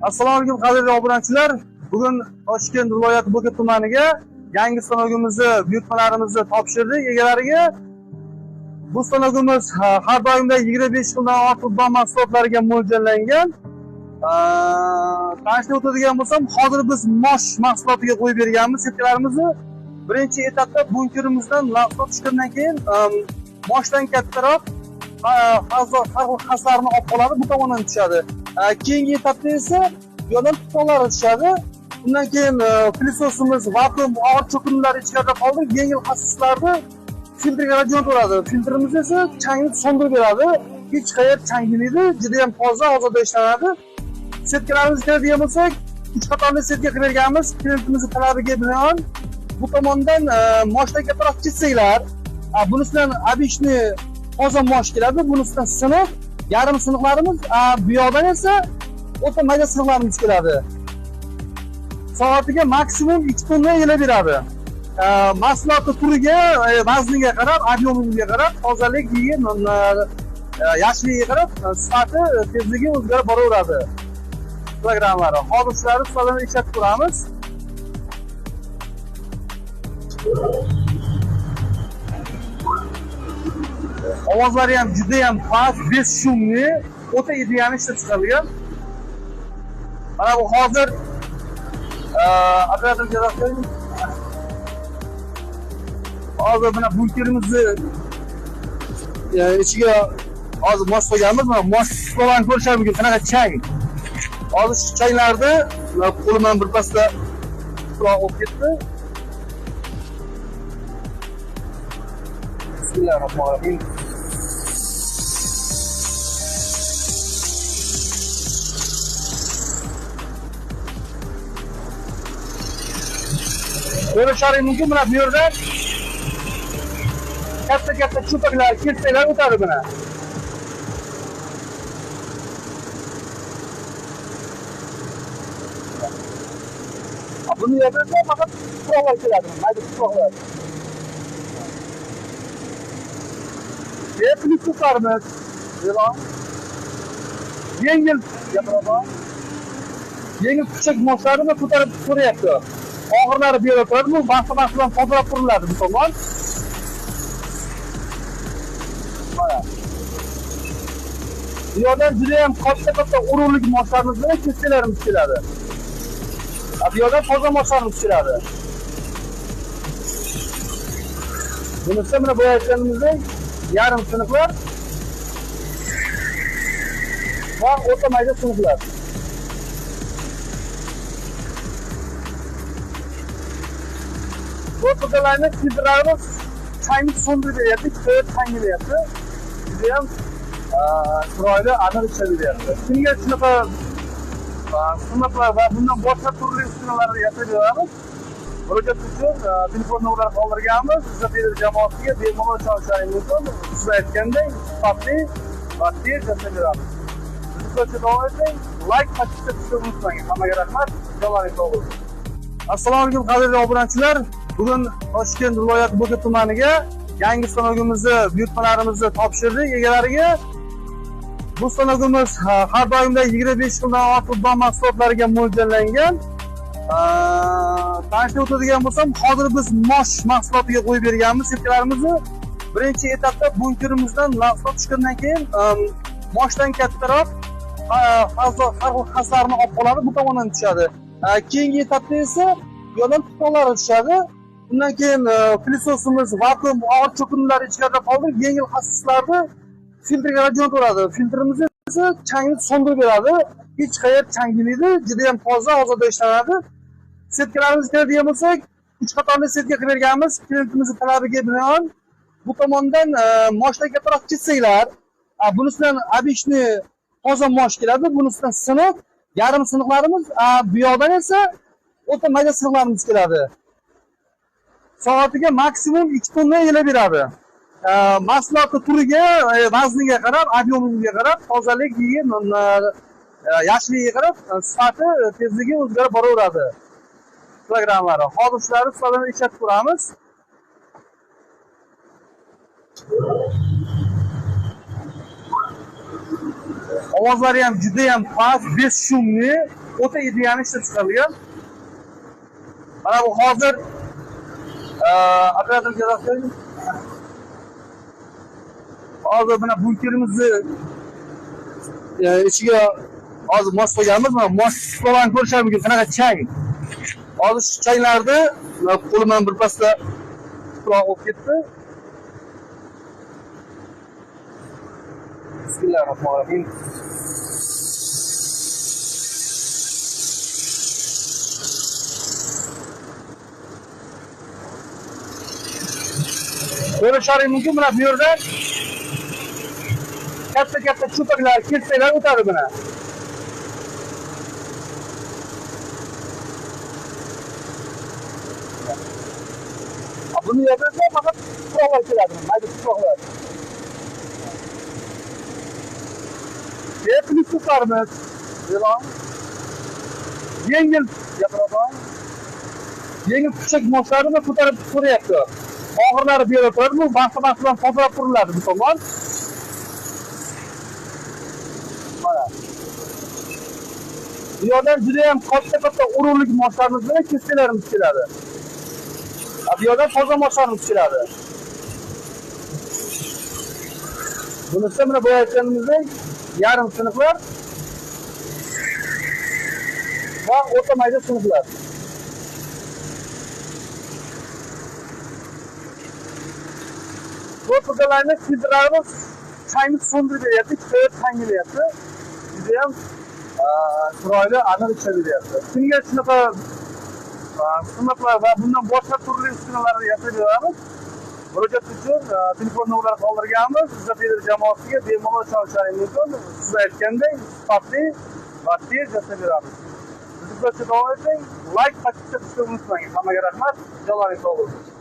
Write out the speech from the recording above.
Assalomu alaykum qadrli obunachilar. Bugun Toshkent viloyati Bo'ka tumaniga yangi stanogimizni, buyurtmalarimizni topshirdik egalariga. Bu stanogimiz har doimda 25 yildan ortiq don mahsulotlariga mo'ljallangan. Tanishtirib o'tadigan bo'lsam, hozir biz mosh mahsulotiga qo'yib berganmiz setkalarimizni. Birinchi etapda bunkerimizdan mahsulot chiqqandan keyin moshdan kattaroq xaslarni olib qoladi, bu tomondan tushadi. Keyingi etapda esa bu yerdan tuxumlari tushadi. Undan keyin filosofimiz vakuum og'ir cho'kinlar ichkarida qoldi. Yengil xassislarni filtrga jo'natadi. Filtrimiz esa changni so'ndirib beradi. Hech qayer changimaydi, juda ham toza, ozoda ishlanadi. Setkalarimizga keladigan bo'lsak, 3 qatorli setka qilib berganmiz. Klientimizning talabiga binoan bu tomondan moshdan kattaroq chizsanglar, bunisidan обычный toza mosh keladi, bunisidan siniq, yarim siniqlarimiz, bu yoqdan esa o'ta mayda siniqlarimiz keladi. Soatiga maksimum 2 tonna yelib beradi. Mahsulot turiga, vazniga qarab, ob'emiga qarab, tozalik, yaxshiligiga qarab, sifati, tezligi o'zgarib boraveradi. Kilogrammlari. Hozir shularni hisobini ishlatib ko'ramiz. Ovozlari ham juda ham past, beshumli, o'ta ideal ishlab chiqarilgan. Mana bu hozir operator javob. Hozir mana bunkerimizni ichiga hozir mosh qo'yganmiz. Mana mosh sulovani ko'rishingiz mumkin. Qanaqa chang. Hozir shu changlarni qo'limdan birpasda suloq olib ketdi. Bismillahirrohmanirrohim. Ko'rishingiz mumkin, mana bu yerda katta cho'paklar, kesaklar o'tadi buni. Buni yerda faqat tuproqlar keladi, mayda tuproqlar. Filtrlarimiz e'lon. Yengil gapiroman. Yengil kichik moshlarni ko'tarib ko'ryapti. Og'irlari bu yerda turadi, bu bahsa-bahsdan tozalab quriladi bu tomon. Mana. Bu yerdan juda ham katta urug'lik moshlarimiz bilan kesaklarimiz keladi. Bu yerdan toza moshlarimiz keladi. Bunisi mana bu aytganimizda yarim siniqlar va o'ta mayda siniqlar. Bu to'dalarni filtrlarimiz changni so'ndirib beryapti, ko'p changi beryapti. Juda ham chiroyli aniq ishlab beryapti. Shunga shunaqa siniqlar va bundan boshqa turli uskunalarni yasab beramiz. Murojaat uchun telefon nomerlarini qoldirganmiz. Sizlar jamoasiga bemalol chaqirishingiz mumkin. Siz aytgandek, sifatli va tez yasab beramiz. Bizga davom eting. Like qilishni unutmang. Hammaga rahmat. Javoningiz bo'lsin. Assalomu alaykum qadrli obunachilar. Bugun Toshkent viloyati Bo'ka tumaniga yangi stanogimizni, buyurtmalarimizni topshirdik egalariga. Bu stanogimiz har doimda 25 yildan ortiq don mahsulotlariga mo'ljallangan. Tanishtirib o'tadigan bo'lsam, hozir biz mosh mahsulotiga qo'yib berganmiz setkalarimizni. Birinchi etapda bunkerimizdan mahsulot chiqqandan keyin moshdan kattaroq xaslarni olib qoladi, bu tomondan tushadi. Keyingi etapda esa bu yerdan tuxumlari tushadi. Undan keyin filosofimiz vakuum og'ir cho'kinlar ichkarida qoldi. Yengil xassislarni filtrga jo'natadi. Filtrimiz esa changni so'ndirib beradi. Hech qayer changimaydi, juda ham toza, ozoda ishlanadi. Setkalarimizga keladigan bo'lsak, 3 qatorli setka qilib berganmiz. Klientimizning talabiga binoan bu tomondan moshdan kattaroq chizsanglar, bunisidan обычный toza mosh keladi, bunisidan siniq, yarim siniqlarimiz, bu yoqdan esa o'ta mayda siniqlarimiz keladi. Soatiga maksimum 2 tonna yelib beradi. Mahsulot turiga, vazniga qarab, ob'emiga qarab, tozalik, yaxshiligiga qarab, sifati, tezligi o'zgarib boraveradi. Kilogrammlari. Hozir shularni hisobini ishlatib ko'ramiz. Ovozlari ham juda ham past, beshumli, o'ta ideal ishlab chiqarilgan. Mana bu hozir operatorga rasmlaymiz. Hozir mana bunkerimizni ichiga hozir mos qo'yganmiz. Mana mos qilgan ko'rishingiz mumkin. Qanaqa chang. Hozir shu changlarni qo'limdan bir pasda tuproq olib ketdi. Bismillahirrohmanirrohim. Ko'rishingiz mumkin, mana bu yerda katta cho'paklar, kesaklar o'tadi buni. Buni yerda faqat tuproqlar keladi, mayda tuproqlar. Hepimiz tutarmiz. Yengil gapiraman. Yengil kuchak moshlarini ko'tarib ko'ryapti. Og'irlari bu yerda turadi, bu vaqti bilan tozalab quriladi bu tomon. Mana. Bu yerdan juda ham katta o'rinlik moshlarimiz bilan kesaklarimiz keladi. Bu yerdan toza moshlarimiz keladi. Bunisi mana bu aytganimizdek yarim sinflar va o'rta mayda sinflar. Bu to'dalarni filtrlarimiz changni so'ndirib beryapti, ko'p tangilyapti. Juda ham chiroyli aniq ishlab beryapti. Shunga shunaqa sinflar va bundan boshqa turli uskunalarni yasab beramiz. Murojaat uchun telefon nomerlarini qoldirganmiz. Zafer jamoasiga bemalol chaqirishingiz mumkin. Siz aytgandek, sifatli va tez yasab beramiz. Bizni davom eting. Like, podpiska qilishni unutmang. Hammaga rahmat. Jaloningiz sog' bo'lsin.